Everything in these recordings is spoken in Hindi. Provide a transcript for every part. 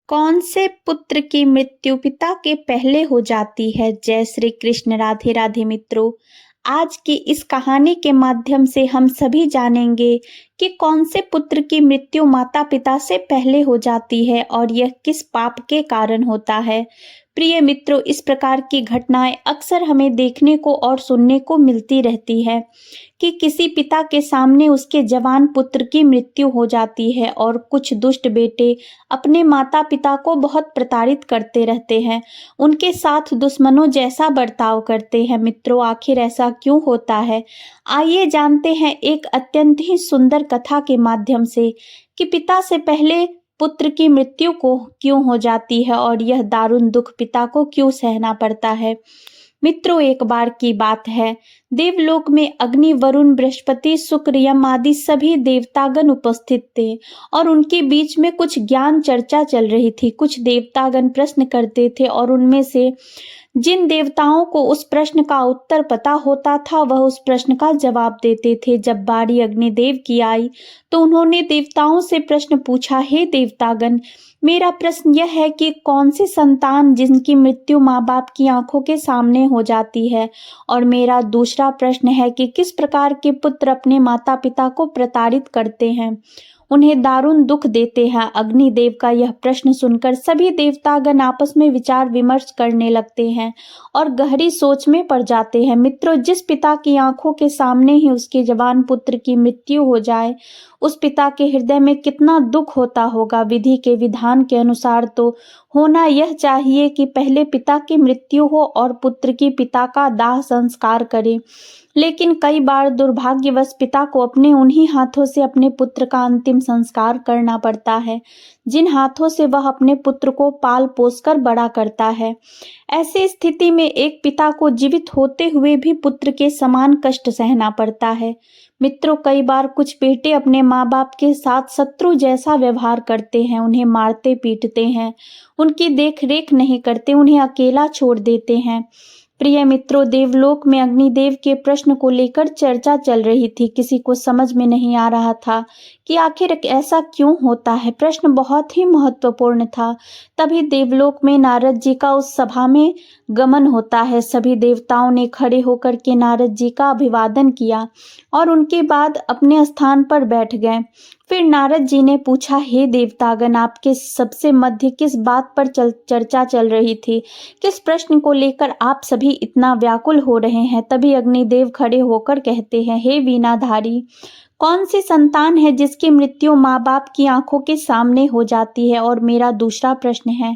कौन से पुत्र की मृत्यु पिता के पहले हो जाती है? जय श्री कृष्ण। राधे राधे मित्रों, आज की इस कहानी के माध्यम से हम सभी जानेंगे कि कौन से पुत्र की मृत्यु माता पिता से पहले हो जाती है और यह किस पाप के कारण होता है। प्रिय मित्रों, इस प्रकार की घटनाएं अक्सर हमें देखने को और सुनने को मिलती रहती है कि किसी पिता के सामने उसके जवान पुत्र की मृत्यु हो जाती है और कुछ दुष्ट बेटे अपने माता पिता को बहुत प्रताड़ित करते रहते हैं, उनके साथ दुश्मनों जैसा बर्ताव करते हैं। मित्रों, आखिर ऐसा क्यों होता है? आइए जानते हैं एक अत्यंत ही सुंदर कथा के माध्यम से कि पिता से पहले पुत्र की मृत्यु को क्यों हो जाती है और यह दारुण दुख पिता को क्यों सहना पड़ता है। मित्रों, एक बार की बात है, देवलोक में अग्नि, वरुण, बृहस्पति, शुक्र, यम आदि सभी देवतागण उपस्थित थे और उनके बीच में कुछ ज्ञान चर्चा चल रही थी। कुछ देवतागण प्रश्न करते थे और उनमें से जिन देवताओं को उस प्रश्न का उत्तर पता होता था वह उस प्रश्न का जवाब देते थे। जब बारी अग्निदेव की आई तो उन्होंने देवताओं से प्रश्न पूछा, हे देवतागण, मेरा प्रश्न यह है कि कौन सी संतान जिनकी मृत्यु माँ बाप की आंखों के सामने हो जाती है, और मेरा दूसरा प्रश्न है कि किस प्रकार के पुत्र अपने माता पिता को प्रताड़ित करते हैं, उन्हें दारुण दुख देते हैं। अग्निदेव का यह प्रश्न सुनकर सभी देवतागण आपस में विचार विमर्श करने लगते हैं और गहरी सोच में पड़ जाते हैं। मित्रों, जिस पिता की आंखों के सामने ही उसके जवान पुत्र की मृत्यु हो जाए, उस पिता के हृदय में कितना दुख होता होगा। विधि के विधान के अनुसार तो होना यह चाहिए कि पहले पिता की मृत्यु हो और पुत्र की पिता का दाह संस्कार करे, लेकिन कई बार दुर्भाग्यवश पिता को अपने उन्हीं हाथों से अपने पुत्र का अंतिम संस्कार करना पड़ता है जिन हाथों से वह अपने पुत्र को पाल पोस कर बड़ा करता है। ऐसी स्थिति में एक पिता को जीवित होते हुए भी पुत्र के समान कष्ट सहना पड़ता है। मित्रों, कई बार कुछ बेटे अपने माँ बाप के साथ शत्रु जैसा व्यवहार करते हैं, उन्हें मारते पीटते हैं, उनकी देख रेख नहीं करते, उन्हें अकेला छोड़ देते हैं। प्रिय मित्रों, देवलोक में अग्निदेव के प्रश्न को लेकर चर्चा चल रही थी। किसी को समझ में नहीं आ रहा था कि आखिर ऐसा क्यों होता है। प्रश्न बहुत ही महत्वपूर्ण था। तभी देवलोक में नारद जी का उस सभा में गमन होता है। सभी देवताओं ने खड़े होकर के नारद जी का अभिवादन किया और उनके बाद अपने स्थान पर बैठ गए। फिर नारद जी ने पूछा, हे देवतागण, आपके सबसे मध्य किस बात पर चर्चा चल रही थी? किस प्रश्न को लेकर आप सभी इतना व्याकुल हो रहे हैं? तभी अग्निदेव खड़े होकर कहते हैं, हे वीणाधारी, कौन सी संतान है जिसकी मृत्यु माँ बाप की आंखों के सामने हो जाती है? और मेरा दूसरा प्रश्न है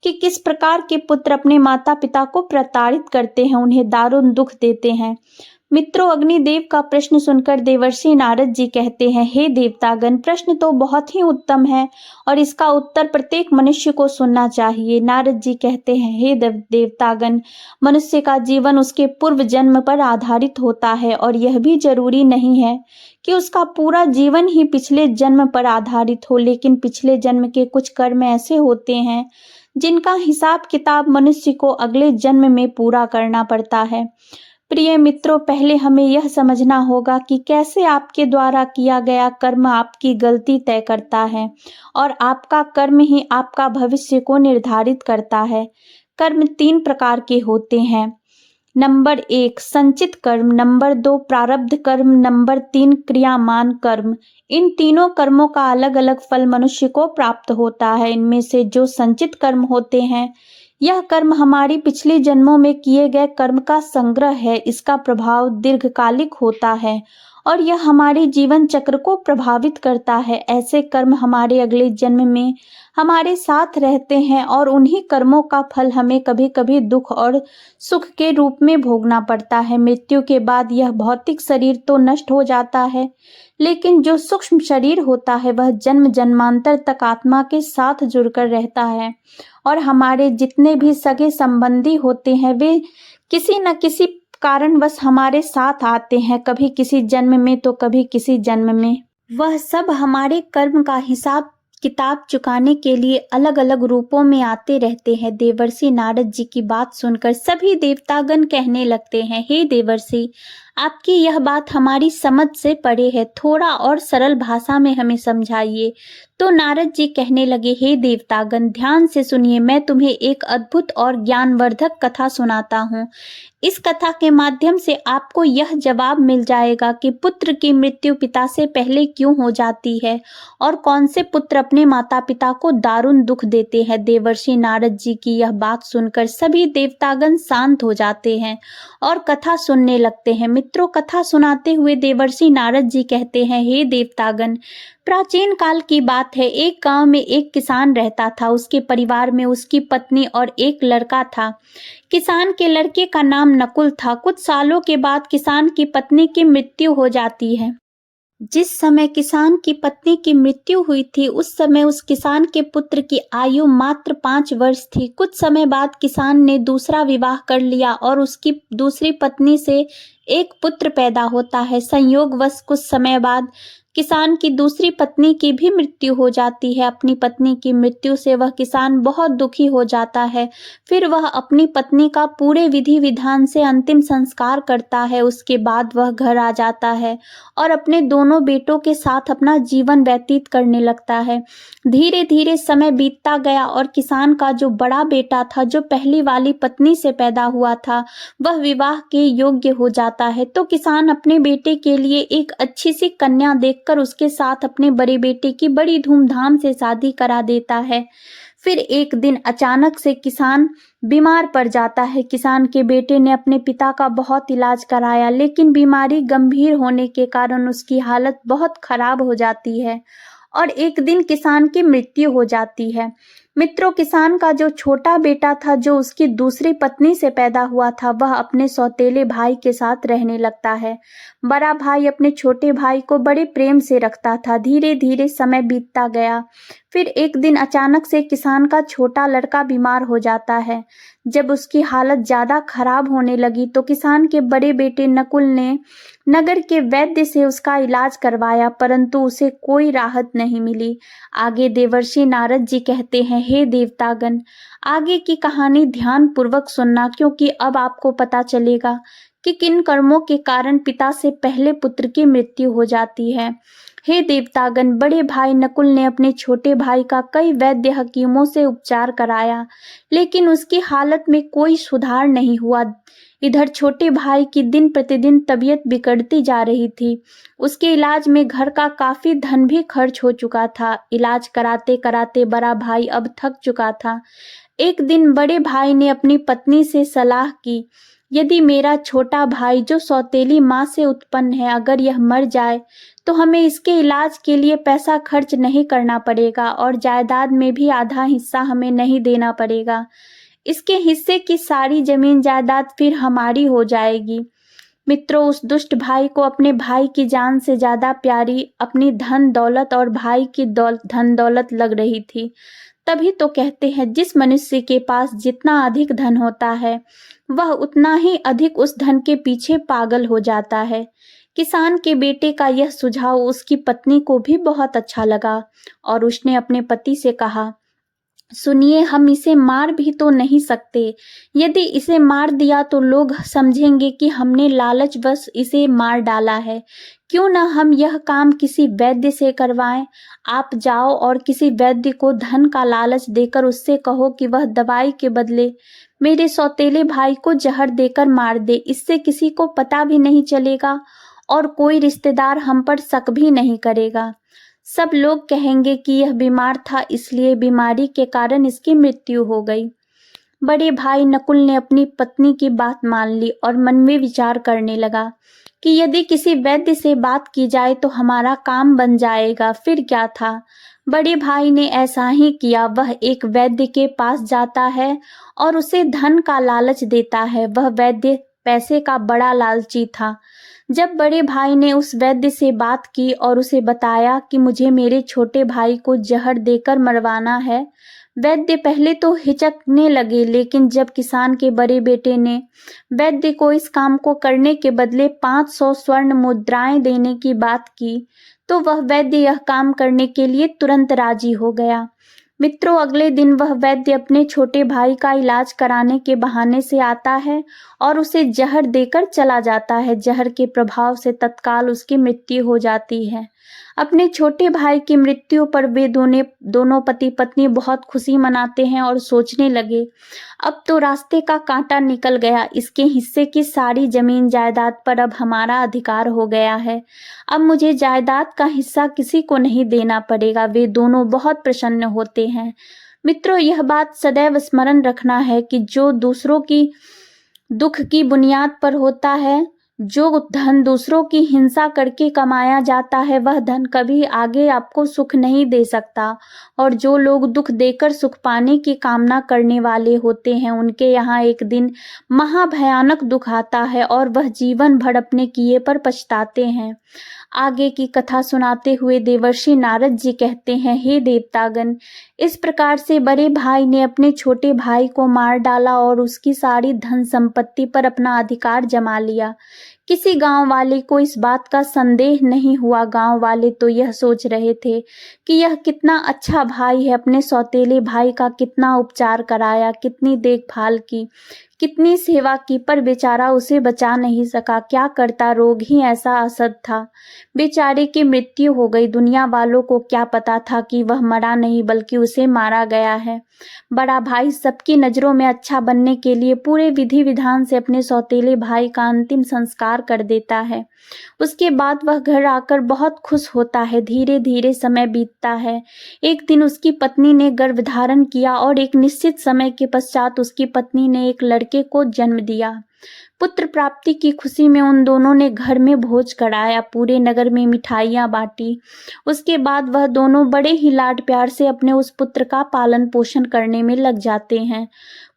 कि किस प्रकार के पुत्र अपने माता पिता को प्रताड़ित करते हैं, उन्हें दारुण दुख देते हैं। मित्रों, अग्निदेव का प्रश्न सुनकर देवर्षि नारद जी कहते हैं, हे देवतागण, प्रश्न तो बहुत ही उत्तम है और इसका उत्तर प्रत्येक मनुष्य को सुनना चाहिए। नारद जी कहते हैं, हे देवतागण, मनुष्य का जीवन उसके पूर्व जन्म पर आधारित होता है और यह भी जरूरी नहीं है कि उसका पूरा जीवन ही पिछले जन्म पर आधारित हो, लेकिन पिछले जन्म के कुछ कर्म ऐसे होते हैं जिनका हिसाब किताब मनुष्य को अगले जन्म में पूरा करना पड़ता है। प्रिय मित्रों, पहले हमें यह समझना होगा कि कैसे आपके द्वारा किया गया कर्म आपकी गलती तय करता है और आपका कर्म ही आपका भविष्य को निर्धारित करता है। कर्म 3 प्रकार के होते हैं। नंबर 1 संचित कर्म, नंबर 2 प्रारब्ध कर्म, नंबर 3 क्रियामान कर्म। इन तीनों कर्मों का अलग अलग फल मनुष्य को प्राप्त होता है। इनमें से जो संचित कर्म होते हैं, यह कर्म हमारी पिछले जन्मों में किए गए कर्म का संग्रह है। इसका प्रभाव दीर्घकालिक होता है और यह हमारे जीवन चक्र को प्रभावित करता है। ऐसे कर्म हमारे अगले जन्म में हमारे साथ रहते हैं और उन्हीं कर्मों का फल हमें कभी कभी दुख और सुख के रूप में भोगना पड़ता है। मृत्यु के बाद यह भौतिक शरीर तो नष्ट हो जाता है, लेकिन जो सूक्ष्म शरीर होता है वह जन्म जन्मांतर तक आत्मा के साथ जुड़कर रहता है और हमारे जितने भी सगे संबंधी होते हैं वे किसी न किसी कारणवश हमारे साथ आते हैं, कभी किसी जन्म में तो कभी किसी जन्म में। वह सब हमारे कर्म का हिसाब किताब चुकाने के लिए अलग अलग रूपों में आते रहते हैं। देवर्षि नारद जी की बात सुनकर सभी देवतागण कहने लगते हैं, हे देवर्षि, आपकी यह बात हमारी समझ से परे है, थोड़ा और सरल भाषा में हमें समझाइए। तो नारद जी कहने लगे, हे देवतागण, ध्यान से सुनिए, मैं तुम्हें एक अद्भुत और ज्ञानवर्धक कथा सुनाता हूँ। इस कथा के माध्यम से आपको यह जवाब मिल जाएगा कि पुत्र की मृत्यु पिता से पहले क्यों हो जाती है और कौन से पुत्र अपने माता पिता को दारुण दुख देते हैं। देवर्षि नारद जी की यह बात सुनकर सभी देवतागण शांत हो जाते हैं और कथा सुनने लगते हैं। मित्रों, कथा सुनाते हुए देवर्षि नारद जी कहते हैं, हे देवतागण, प्राचीन काल की बात है। एक गांव में एक किसान रहता था। उसके परिवार में उसकी पत्नी और एक लड़का था। किसान के लड़के का नाम नकुल था। कुछ सालों के बाद किसान की पत्नी की मृत्यु हो जाती है। जिस समय किसान की पत्नी की मृत्यु हुई थी, उस समय उस किसान के पुत्र की आयु मात्र 5 वर्ष थी। कुछ समय बाद किसान ने दूसरा विवाह कर लिया और उसकी दूसरी पत्नी से एक पुत्र पैदा होता है। संयोगवश कुछ समय बाद किसान की दूसरी पत्नी की भी मृत्यु हो जाती है। अपनी पत्नी की मृत्यु से वह किसान बहुत दुखी हो जाता है। फिर वह अपनी पत्नी का पूरे विधि विधान से अंतिम संस्कार करता है। उसके बाद वह घर आ जाता है और अपने दोनों बेटों के साथ अपना जीवन व्यतीत करने लगता है। धीरे धीरे समय बीतता गया और किसान का जो बड़ा बेटा था, जो पहली वाली पत्नी से पैदा हुआ था, वह विवाह के योग्य हो जाता है। तो किसान अपने बेटे के लिए एक अच्छी सी कन्या देखकर उसके साथ अपने बड़े बेटे की बड़ी धूमधाम से शादी करा देता है। फिर एक दिन अचानक से किसान बीमार पड़ जाता है। किसान के बेटे ने अपने पिता का बहुत इलाज कराया, लेकिन बीमारी गंभीर होने के कारण उसकी हालत बहुत खराब हो जाती है और एक दिन किसान की मृत्यु हो जाती है। मित्रों, किसान का जो छोटा बेटा था, जो उसकी दूसरी पत्नी से पैदा हुआ था, वह अपने सौतेले भाई के साथ रहने लगता है। बड़ा भाई अपने छोटे भाई को बड़े प्रेम से रखता था। धीरे धीरे समय बीतता गया। फिर एक दिन अचानक से किसान का छोटा लड़का बीमार हो जाता है। जब उसकी हालत ज्यादा खराब होने लगी तो किसान के बड़े बेटे नकुल ने नगर के वैद्य से उसका इलाज करवाया, परंतु उसे कोई राहत नहीं मिली। आगे देवर्षि नारद जी कहते हैं, हे देवतागण, आगे की कहानी ध्यान पूर्वक सुनना, क्योंकि अब आपको पता चलेगा कि किन कर्मों के कारण पिता से पहले पुत्र की मृत्यु हो जाती है। हे देवतागण, बड़े भाई नकुल ने अपने छोटे भाई का कई वैद्य हकीमों से उपचार कराया, लेकिन उसकी हालत में कोई सुधार नहीं हुआ। इधर छोटे भाई की दिन प्रतिदिन तबीयत बिगड़ती जा रही थी। उसके इलाज में घर का काफी धन भी खर्च हो चुका था। इलाज कराते कराते बड़ा भाई अब थक चुका था। एक दिन बड़े भाई ने अपनी पत्नी से सलाह की, यदि मेरा छोटा भाई जो सौतेली माँ से उत्पन्न है, अगर यह मर जाए तो हमें इसके इलाज के लिए पैसा खर्च नहीं करना पड़ेगा और जायदाद में भी आधा हिस्सा हमें नहीं देना पड़ेगा। इसके हिस्से की सारी जमीन जायदाद फिर हमारी हो जाएगी। मित्रों, उस दुष्ट भाई को अपने भाई की जान से ज्यादा प्यारी अपनी धन दौलत और भाई की धन दौलत लग रही थी। तभी तो कहते हैं, जिस मनुष्य के पास जितना अधिक धन होता है, वह उतना ही अधिक उस धन के पीछे पागल हो जाता है। किसान के बेटे का यह सुझाव उसकी पत्नी को भी बहुत अच्छा लगा और उसने अपने पति से कहा, सुनिए, हम इसे मार भी तो नहीं सकते। यदि इसे मार दिया तो लोग समझेंगे कि हमने लालचवश इसे मार डाला है। क्यों न हम यह काम किसी वैद्य से करवाएं। आप जाओ और किसी वैद्य को धन का लालच देकर उससे कहो कि वह दवाई के बदले मेरे सौतेले भाई को जहर देकर मार दे। इससे किसी को पता भी नहीं चलेगा और कोई रिश्तेदार हम पर शक भी नहीं करेगा। सब लोग कहेंगे कि यह बीमार था, इसलिए बीमारी के कारण इसकी मृत्यु हो गई। बड़े भाई नकुल ने अपनी पत्नी की बात मान ली और मन में विचार करने लगा कि यदि किसी वैद्य से बात की जाए तो हमारा काम बन जाएगा। फिर क्या था, बड़े भाई ने ऐसा ही किया। वह एक वैद्य के पास जाता है और उसे धन का लालच देता है। वह वैद्य पैसे का बड़ा लालची था। जब बड़े भाई ने उस वैद्य से बात की और उसे बताया कि मुझे मेरे छोटे भाई को जहर देकर मरवाना है, वैद्य पहले तो हिचकने लगे, लेकिन जब किसान के बड़े बेटे ने वैद्य को इस काम को करने के बदले 500 स्वर्ण मुद्राएं देने की बात की, तो वह वैद्य यह काम करने के लिए तुरंत राजी हो गया। मित्रों, अगले दिन वह वैद्य अपने छोटे भाई का इलाज कराने के बहाने से आता है और उसे जहर देकर चला जाता है। जहर के प्रभाव से तत्काल उसकी मृत्यु हो जाती है। अपने छोटे भाई की मृत्यु पर वे दोनों पति पत्नी बहुत खुशी मनाते हैं और सोचने लगे, अब तो रास्ते का कांटा निकल गया, इसके हिस्से की सारी जमीन जायदाद पर अब हमारा अधिकार हो गया है। अब मुझे जायदाद का हिस्सा किसी को नहीं देना पड़ेगा। वे दोनों बहुत प्रसन्न होते हैं। मित्रों, यह बात सदैव स्मरण रखना है कि जो दूसरों की दुख की बुनियाद पर होता है, जो धन दूसरों की हिंसा करके कमाया जाता है, वह धन कभी आगे आपको सुख नहीं दे सकता। और जो लोग दुख देकर सुख पाने की कामना करने वाले होते हैं, उनके यहाँ एक दिन महाभयानक दुख आता है और वह जीवन भर अपने किए पर पछताते हैं। आगे की कथा सुनाते हुए देवर्षि नारद जी कहते हैं, हे देवतागण, इस प्रकार से बड़े भाई ने अपने छोटे भाई को मार डाला और उसकी सारी धन संपत्ति पर अपना अधिकार जमा लिया। किसी गांव वाले को इस बात का संदेह नहीं हुआ। गांव वाले तो यह सोच रहे थे कि यह कितना अच्छा भाई है, अपने सौतेले भाई का कितना उपचार कराया, कितनी देखभाल की, कितनी सेवा की, पर बेचारा उसे बचा नहीं सका। क्या करता, रोग ही ऐसा असद था। बेचारे की मृत्यु हो गई। दुनिया वालों को क्या पता था कि वह मरा नहीं बल्कि उसे मारा गया है। बड़ा भाई सबकी नजरों में अच्छा बनने के लिए पूरे विधि विधान से अपने सौतेले भाई का अंतिम संस्कार कर देता है। उसके बाद वह घर आकर बहुत खुश होता है। धीरे धीरे समय बीतता है। एक दिन उसकी पत्नी ने गर्भधारण किया और एक निश्चित समय के पश्चात उसकी पत्नी ने एक लड़के को जन्म दिया। पुत्र प्राप्ति की खुशी में उन दोनों ने घर में भोज कराया, पूरे नगर में मिठाइयां बांटी। उसके बाद वह दोनों बड़े ही लाड प्यार से अपने उस पुत्र का पालन पोषण करने में लग जाते हैं।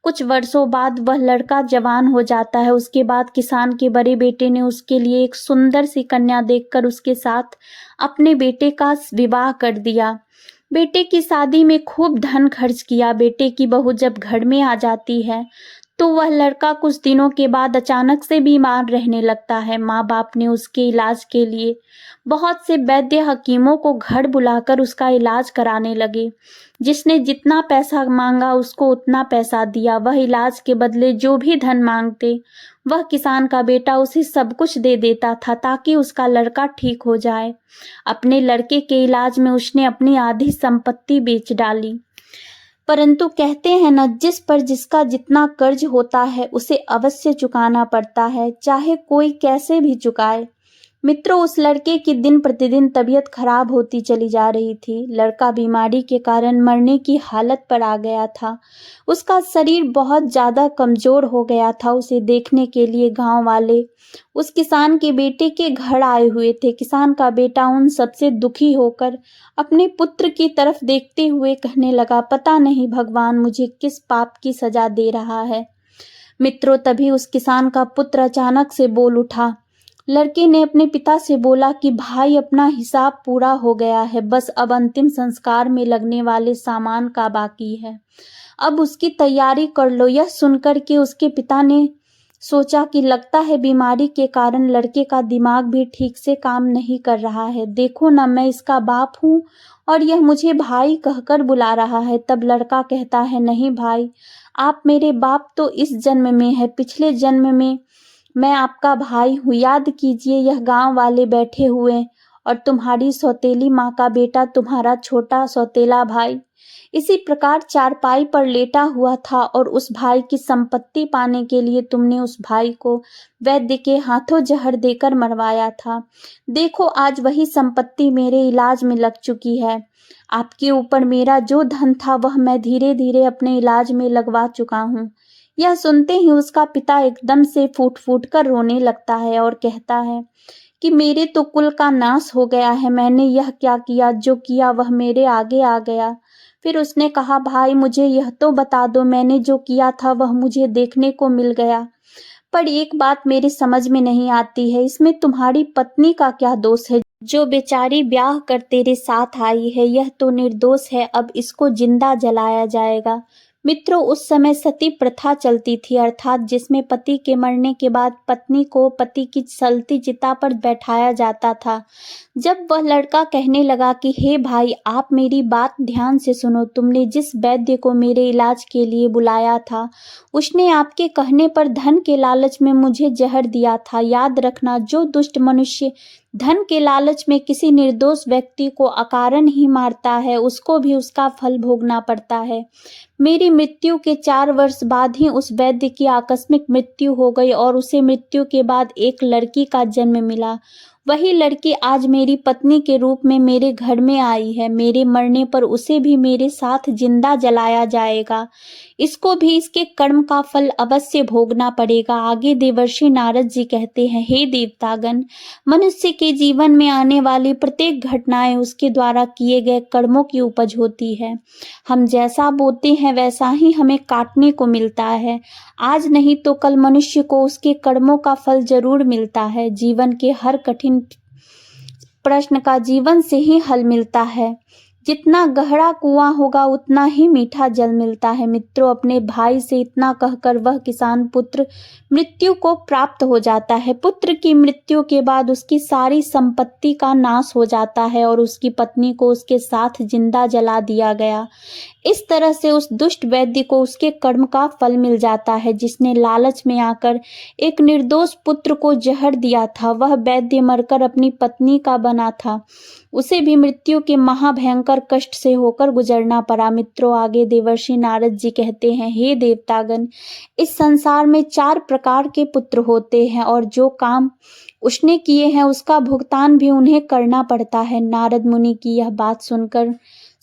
कुछ वर्षों बाद वह लड़का जवान हो जाता है। उसके बाद किसान के बड़े बेटे ने उसके लिए एक सुंदर सी कन्या देखकर उसके साथ अपने बेटे का विवाह कर दिया। बेटे की शादी में खूब धन खर्च किया। बेटे की बहू जब घर में आ जाती है तो वह लड़का कुछ दिनों के बाद अचानक से बीमार रहने लगता है। माँ बाप ने उसके इलाज के लिए बहुत से वैद्य हकीमों को घर बुलाकर उसका इलाज कराने लगे। जिसने जितना पैसा मांगा उसको उतना पैसा दिया। वह इलाज के बदले जो भी धन मांगते वह किसान का बेटा उसे सब कुछ दे देता था ताकि उसका लड़का ठीक हो जाए। अपने लड़के के इलाज में उसने अपनी आधी संपत्ति बेच डाली। परंतु कहते हैं न, जिस पर जिसका जितना कर्ज होता है उसे अवश्य चुकाना पड़ता है, चाहे कोई कैसे भी चुकाए। मित्रों, उस लड़के की दिन प्रतिदिन तबीयत खराब होती चली जा रही थी। लड़का बीमारी के कारण मरने की हालत पर आ गया था। उसका शरीर बहुत ज्यादा कमजोर हो गया था। उसे देखने के लिए गांव वाले उस किसान के बेटे के घर आए हुए थे। किसान का बेटा उन सबसे दुखी होकर अपने पुत्र की तरफ देखते हुए कहने लगा, पता नहीं भगवान मुझे किस पाप की सजा दे रहा है। मित्रों, तभी उस किसान का पुत्र अचानक से बोल उठा। लड़के ने अपने पिता से बोला कि भाई, अपना हिसाब पूरा हो गया है, बस अब अंतिम संस्कार में लगने वाले सामान का बाकी है, अब उसकी तैयारी कर लो। यह सुनकर के उसके पिता ने सोचा कि लगता है बीमारी के कारण लड़के का दिमाग भी ठीक से काम नहीं कर रहा है। देखो ना, मैं इसका बाप हूँ और यह मुझे भाई कहकर बुला रहा है। तब लड़का कहता है, नहीं भाई, आप मेरे बाप तो इस जन्म में है, पिछले जन्म में मैं आपका भाई हूँ। याद कीजिए, यह गांव वाले बैठे हुए और तुम्हारी सौतेली माँ का बेटा तुम्हारा छोटा सौतेला भाई इसी प्रकार चारपाई पर लेटा हुआ था और उस भाई की संपत्ति पाने के लिए तुमने उस भाई को वैद्य के हाथों जहर देकर मरवाया था। देखो, आज वही संपत्ति मेरे इलाज में लग चुकी है। आपके ऊपर मेरा जो धन था वह मैं धीरे धीरे अपने इलाज में लगवा चुका हूँ। यह सुनते ही उसका पिता एकदम से फूट फूट कर रोने लगता है और कहता है कि मेरे तो कुल का नाश हो गया है। मैंने यह क्या किया, जो किया वह मेरे आगे आ गया। फिर उसने कहा, भाई मुझे यह तो बता दो, मैंने जो किया था वह मुझे देखने को मिल गया, पर एक बात मेरे समझ में नहीं आती है, इसमें तुम्हारी पत्नी का क्या दोष है जो बेचारी ब्याह कर तेरे साथ आई है? यह तो निर्दोष है, अब इसको जिंदा जलाया जाएगा। मित्रों, उस समय सती प्रथा चलती थी, अर्थात जिसमें पति के मरने के बाद पत्नी को पति की सलती चिता पर बैठाया जाता था। जब वह लड़का कहने लगा कि हे भाई, आप मेरी बात ध्यान से सुनो, तुमने जिस वैद्य को मेरे इलाज के लिए बुलाया था उसने आपके कहने पर धन के लालच में मुझे जहर दिया था। याद रखना, जो दुष्ट मनुष्य धन के लालच में किसी निर्दोष व्यक्ति को अकारण ही मारता है, उसको भी उसका फल भोगना पड़ता है। मेरी मृत्यु के 4 वर्ष बाद ही उस वैद्य की आकस्मिक मृत्यु हो गई और उसे मृत्यु के बाद एक लड़की का जन्म मिला। वही लड़की आज मेरी पत्नी के रूप में मेरे घर में आई है। मेरे मरने पर उसे भी मेरे साथ जिंदा जलाया जाएगा। इसको भी इसके कर्म का फल अवश्य भोगना पड़ेगा। आगे देवर्षि नारद जी कहते हैं, हे देवतागण, मनुष्य के जीवन में आने वाली प्रत्येक घटनाएं उसके द्वारा किए गए कर्मों की उपज होती है। हम जैसा बोते हैं वैसा ही हमें काटने को मिलता है। आज नहीं तो कल मनुष्य को उसके कर्मों का फल जरूर मिलता है। जीवन के हर कठिन प्रश्न का जीवन से ही हल मिलता है। जितना गहरा कुआं होगा उतना ही मीठा जल मिलता है। मित्रों, अपने भाई से इतना कहकर वह किसान पुत्र मृत्यु को प्राप्त हो जाता है। पुत्र की मृत्यु के बाद उसकी सारी संपत्ति का नाश हो जाता है और उसकी पत्नी को उसके साथ जिंदा जला दिया गया। इस तरह से उस दुष्ट वैद्य को उसके कर्म का फल मिल जाता है, जिसने लालच में आकर एक निर्दोष पुत्र को जहर दिया था। वह वैद्य मरकर अपनी पत्नी का बना था। उसे भी मृत्यु के महाभयंकर कष्ट से होकर गुजरना पड़ा। मित्रों, आगे देवर्षि नारद जी कहते हैं, हे देवतागण, इस संसार में 4 प्रकार के पुत्र होते हैं और जो काम उसने किए हैं उसका भुगतान भी उन्हें करना पड़ता है। नारद मुनि की यह बात सुनकर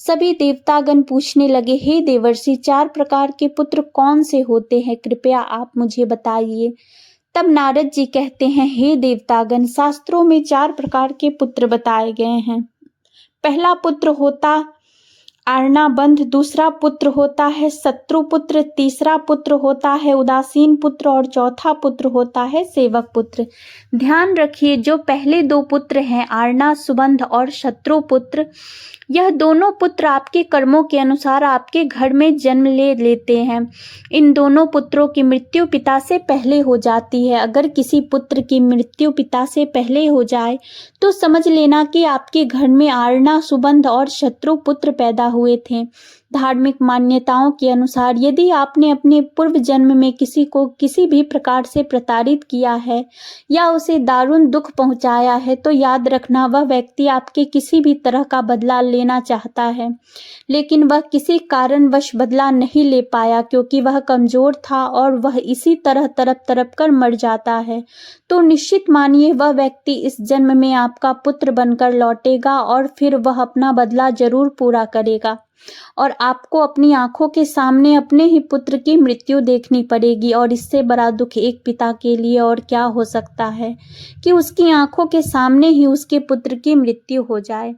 सभी देवतागण पूछने लगे, हे देवर्षि, 4 प्रकार के पुत्र कौन से होते हैं? कृपया आप मुझे बताइए। तब नारद जी कहते हैं, हे देवतागण, शास्त्रों में 4 प्रकार के पुत्र बताए गए हैं। पहला पुत्र होता आर्णाबंध, दूसरा पुत्र होता है शत्रु पुत्र, तीसरा पुत्र होता है उदासीन पुत्र और चौथा पुत्र होता है सेवक पुत्र। ध्यान रखिए, जो पहले 2 पुत्र हैं, आर्णा सुबंध और शत्रु पुत्र, यह दोनों पुत्र आपके कर्मों के अनुसार आपके घर में जन्म ले लेते हैं। इन दोनों पुत्रों की मृत्यु पिता से पहले हो जाती है। अगर किसी पुत्र की मृत्यु पिता से पहले हो जाए तो समझ लेना कि आपके घर में आर्णा सुबंध और शत्रु पुत्र पैदा हुए थे। धार्मिक मान्यताओं के अनुसार यदि आपने अपने पूर्व जन्म में किसी को किसी भी प्रकार से प्रताड़ित किया है या उसे दारुण दुख पहुंचाया है तो याद रखना, वह व्यक्ति आपके किसी भी तरह का बदला लेना चाहता है, लेकिन वह किसी कारणवश बदला नहीं ले पाया क्योंकि वह कमजोर था और वह इसी तरह तड़प तड़प कर मर जाता है। तो निश्चित मानिए वह व्यक्ति इस जन्म में आपका पुत्र बनकर लौटेगा और फिर वह अपना बदला जरूर पूरा करेगा और आपको अपनी आंखों के सामने अपने ही पुत्र की मृत्यु देखनी पड़ेगी। और इससे बड़ा दुख एक पिता के लिए और क्या हो सकता है कि उसकी आंखों के सामने ही उसके पुत्र की मृत्यु हो जाए।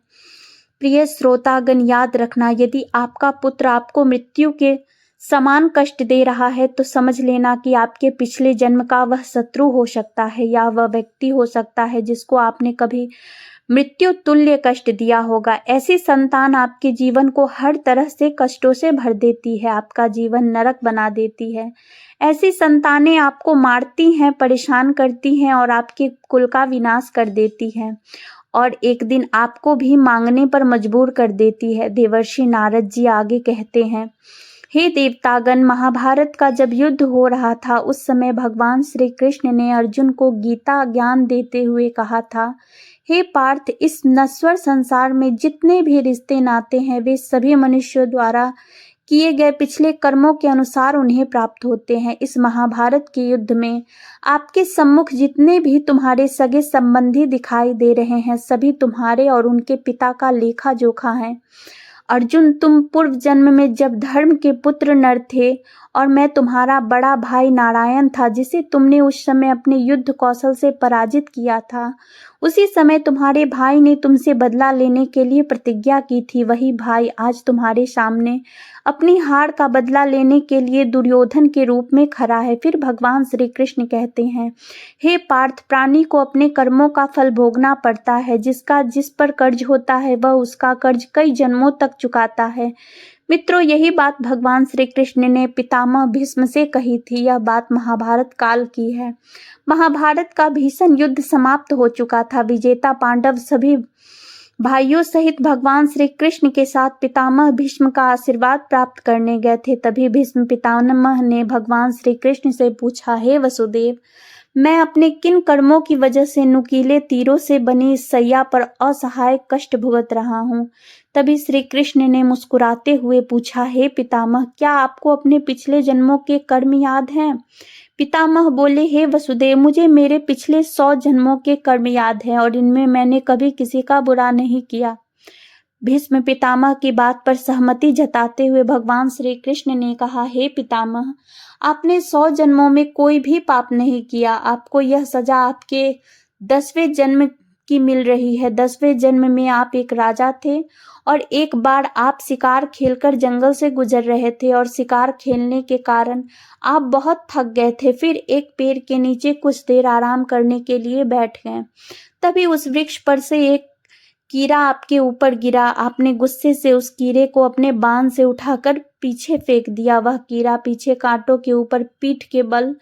प्रिय श्रोतागण, याद रखना, यदि आपका पुत्र आपको मृत्यु के समान कष्ट दे रहा है तो समझ लेना कि आपके पिछले जन्म का वह शत्रु हो सकता है या वह व्यक्ति हो सकता है जिसको आपने कभी मृत्यु तुल्य कष्ट दिया होगा। ऐसी संतान आपके जीवन को हर तरह से कष्टों से भर देती है, आपका जीवन नरक बना देती है। ऐसी संतानें आपको मारती हैं, परेशान करती हैं और आपके कुल का विनाश कर देती हैं और एक दिन आपको भी मांगने पर मजबूर कर देती है। देवर्षि नारद जी आगे कहते हैं, हे देवतागण, महाभारत का जब युद्ध हो रहा था उस समय भगवान श्री कृष्ण ने अर्जुन को गीता ज्ञान देते हुए कहा था, हे पार्थ, इस नश्वर संसार में जितने भी रिश्ते नाते हैं वे सभी मनुष्यों द्वारा किए गए पिछले कर्मों के अनुसार उन्हें प्राप्त होते हैं। इस महाभारत के युद्ध में आपके सम्मुख जितने भी तुम्हारे सगे संबंधी दिखाई दे रहे हैं सभी तुम्हारे और उनके पिता का लेखा जोखा है। अर्जुन, तुम पूर्व जन्म में जब धर्म के पुत्र नर थे और मैं तुम्हारा बड़ा भाई नारायण था जिसे तुमने उस समय अपने युद्ध कौशल से पराजित किया था, उसी समय तुम्हारे भाई ने तुमसे बदला लेने के लिए प्रतिज्ञा की थी। वही भाई आज तुम्हारे सामने अपनी हार का बदला लेने के लिए दुर्योधन के रूप में खड़ा है। फिर भगवान श्री कृष्ण कहते हैं, हे पार्थ, प्राणी को अपने कर्मों का फल भोगना पड़ता है। जिसका जिस पर कर्ज होता है वह उसका कर्ज कई जन्मों तक चुकाता है। मित्रों, यही बात भगवान श्री कृष्ण ने पितामह भीष्म से कही थी। यह बात महाभारत काल की है। महाभारत का भीषण युद्ध समाप्त हो चुका था। विजेता पांडव सभी भाइयों सहित भगवान श्री कृष्ण के साथ पितामह भीष्म का आशीर्वाद प्राप्त करने गए थे। तभी भीष्म पितामह ने भगवान श्री कृष्ण से पूछा, हे वसुदेव, मैं अपने किन कर्मों की वजह से नुकीले तीरों से बनी इस सैया पर असहाय कष्ट भुगत रहा हूँ। तभी श्री कृष्ण ने मुस्कुराते हुए पूछा, हे पितामह, क्या आपको अपने पिछले जन्मों के कर्म याद हैं? पितामह बोले, हे वसुदेव, मुझे मेरे पिछले 100 जन्मों के कर्म याद हैं और इनमें मैंने कभी किसी का बुरा नहीं किया। भीष्म पितामह की बात पर सहमति जताते हुए भगवान श्री कृष्ण ने कहा, हे पितामह, आपने 100 जन्मों में कोई भी पाप नहीं किया। आपको यह सजा आपके 10वें जन्म की मिल रही है। 10वें जन्म में आप एक राजा थे और एक बार आप शिकार खेलकर जंगल से गुजर रहे थे और शिकार खेलने के कारण आप बहुत थक गए थे। फिर एक पेड़ के नीचे कुछ देर आराम करने के लिए बैठ गए। तभी उस वृक्ष पर से एक कीड़ा आपके ऊपर गिरा। आपने गुस्से से उस कीड़े को अपने बाण से उठाकर पीछे फेंक दिया। वह कीड़ा पीछे कांटों के ऊपर पीठ के बल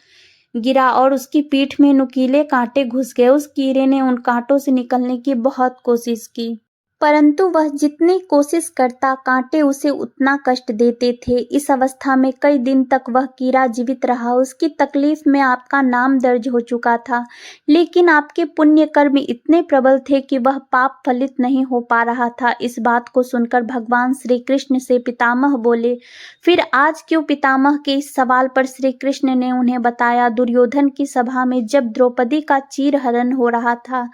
गिरा और उसकी पीठ में नुकीले कांटे घुस गए। उस कीड़े ने उन कांटों से निकलने की बहुत कोशिश की, परंतु वह जितनी कोशिश करता, कांटे उसे उतना कष्ट देते थे। इस अवस्था में कई दिन तक वह कीड़ा जीवित रहा। उसकी तकलीफ में आपका नाम दर्ज हो चुका था, लेकिन आपके पुण्य कर्म इतने प्रबल थे कि वह पाप फलित नहीं हो पा रहा था। इस बात को सुनकर भगवान श्री कृष्ण से पितामह बोले, फिर आज क्यों? पितामह के इस सवाल पर श्री कृष्ण ने उन्हें बताया, दुर्योधन की सभा में जब द्रौपदी का चीरहरण हो रहा था,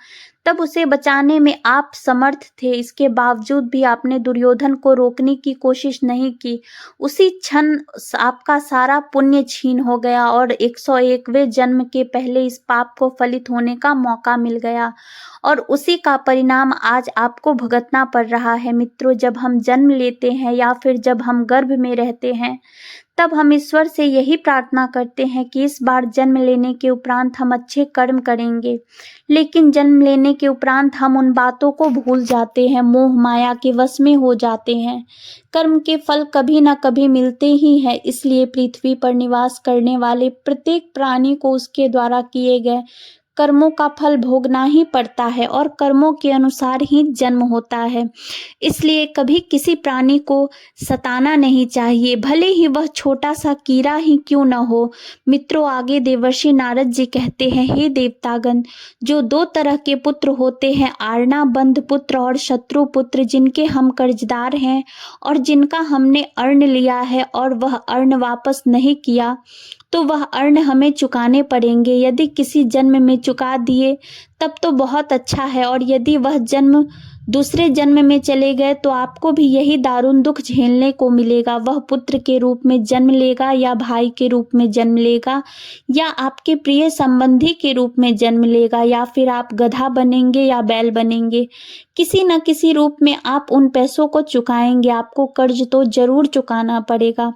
तब उसे बचाने में आप समर्थ थे। इसके बावजूद भी आपने दुर्योधन को रोकने की कोशिश नहीं की। उसी क्षण आपका सारा पुण्य छीन हो गया और 101वें जन्म के पहले इस पाप को फलित होने का मौका मिल गया और उसी का परिणाम आज आपको भुगतना पड़ रहा है। मित्रों, जब हम जन्म लेते हैं या फिर जब हम गर्भ में रहते हैं, तब हम ईश्वर से यही प्रार्थना करते हैं कि इस बार जन्म लेने के उपरांत हम अच्छे कर्म करेंगे। लेकिन जन्म लेने के उपरांत हम उन बातों को भूल जाते हैं, मोह माया के वश में हो जाते हैं। कर्म के फल कभी न कभी मिलते ही हैं। इसलिए पृथ्वी पर निवास करने वाले प्रत्येक प्राणी को उसके द्वारा किए गए कर्मों का फल भोगना ही पड़ता है और कर्मों के अनुसार ही जन्म होता है। इसलिए कभी किसी प्राणी को सताना नहीं चाहिए, भले ही वह छोटा सा कीड़ा ही क्यों न हो। मित्रों, आगे देवर्षि नारद जी कहते हैं, हे देवतागण, जो 2 तरह के पुत्र होते हैं, आर्णा बंध पुत्र और शत्रु पुत्र, जिनके हम कर्जदार हैं और जिनका हमने अर्ण लिया है और वह अर्ण वापस नहीं किया, तो वह अर्ण हमें चुकाने पड़ेंगे। यदि किसी जन्म में चुका दिए तब तो बहुत अच्छा है, और यदि वह जन्म दूसरे जन्म में चले गए तो आपको भी यही दारुण दुख झेलने को मिलेगा। वह पुत्र के रूप में जन्म लेगा या भाई के रूप में जन्म लेगा या आपके प्रिय संबंधी के रूप में जन्म लेगा, या फिर आप गधा बनेंगे या बैल बनेंगे, किसी न किसी रूप में आप उन पैसों को चुकाएंगे। आपको कर्ज तो जरूर चुकाना पड़ेगा।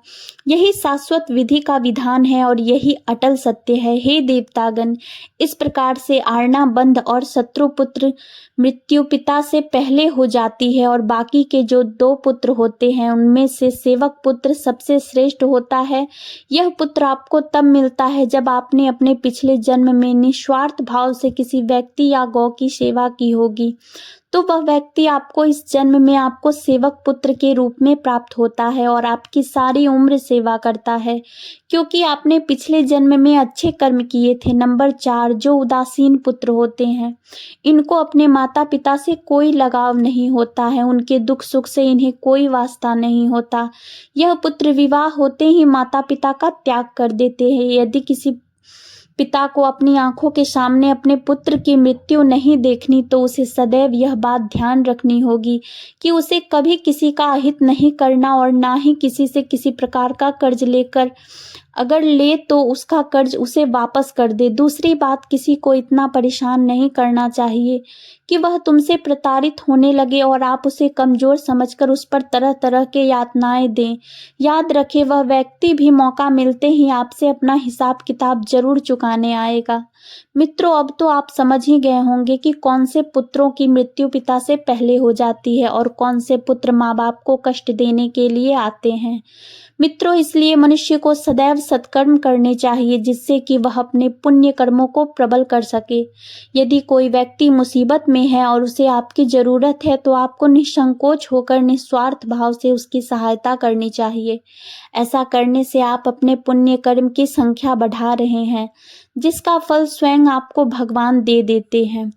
यही शाश्वत विधि का विधान है और यही अटल सत्य है। हे देवतागण, इस प्रकार से आर्णा बंध और शत्रु पुत्र मृत्यु पिता से पहले हो जाती है और बाकी के जो 2 पुत्र होते हैं उनमें से सेवक पुत्र सबसे श्रेष्ठ होता है। यह पुत्र आपको तब मिलता है जब आपने अपने पिछले जन्म में निस्वार्थ भाव से किसी व्यक्ति या गौ की सेवा की होगी, तो वह व्यक्ति आपको इस जन्म में आपको सेवक पुत्र के रूप में प्राप्त होता है और आपकी सारी उम्र सेवा करता है, क्योंकि आपने पिछले जन्म में अच्छे कर्म किए थे। नंबर 4, जो उदासीन पुत्र होते हैं, इनको अपने माता पिता से कोई लगाव नहीं होता है, उनके दुख सुख से इन्हें कोई वास्ता नहीं होता। यह पुत्र विवाह होते ही माता पिता का त्याग कर देते हैं। यदि किसी पिता को अपनी आंखों के सामने अपने पुत्र की मृत्यु नहीं देखनी, तो उसे सदैव यह बात ध्यान रखनी होगी कि उसे कभी किसी का अहित नहीं करना और ना ही किसी से किसी प्रकार का कर्ज लेकर, अगर ले तो उसका कर्ज उसे वापस कर दे। दूसरी बात, किसी को इतना परेशान नहीं करना चाहिए कि वह तुमसे प्रताड़ित होने लगे और आप उसे कमजोर समझकर उस पर तरह तरह के यातनाएं दें। याद रखें, वह व्यक्ति भी मौका मिलते ही आपसे अपना हिसाब किताब जरूर चुकाने आएगा। मित्रों, अब तो आप समझ ही गए होंगे कि कौन से पुत्रों की मृत्यु पिता से पहले हो जाती है और कौन से पुत्र माँ बाप को कष्ट देने के लिए आते हैं। मित्रों, इसलिए मनुष्य को सदैव सत्कर्म करने चाहिए जिससे कि वह अपने पुण्य कर्मों को प्रबल कर सके। यदि कोई व्यक्ति मुसीबत में है और उसे आपकी ज़रूरत है तो आपको निसंकोच होकर निस्वार्थ भाव से उसकी सहायता करनी चाहिए। ऐसा करने से आप अपने पुण्य कर्म की संख्या बढ़ा रहे हैं, जिसका फल स्वयं आपको भगवान दे देते हैं।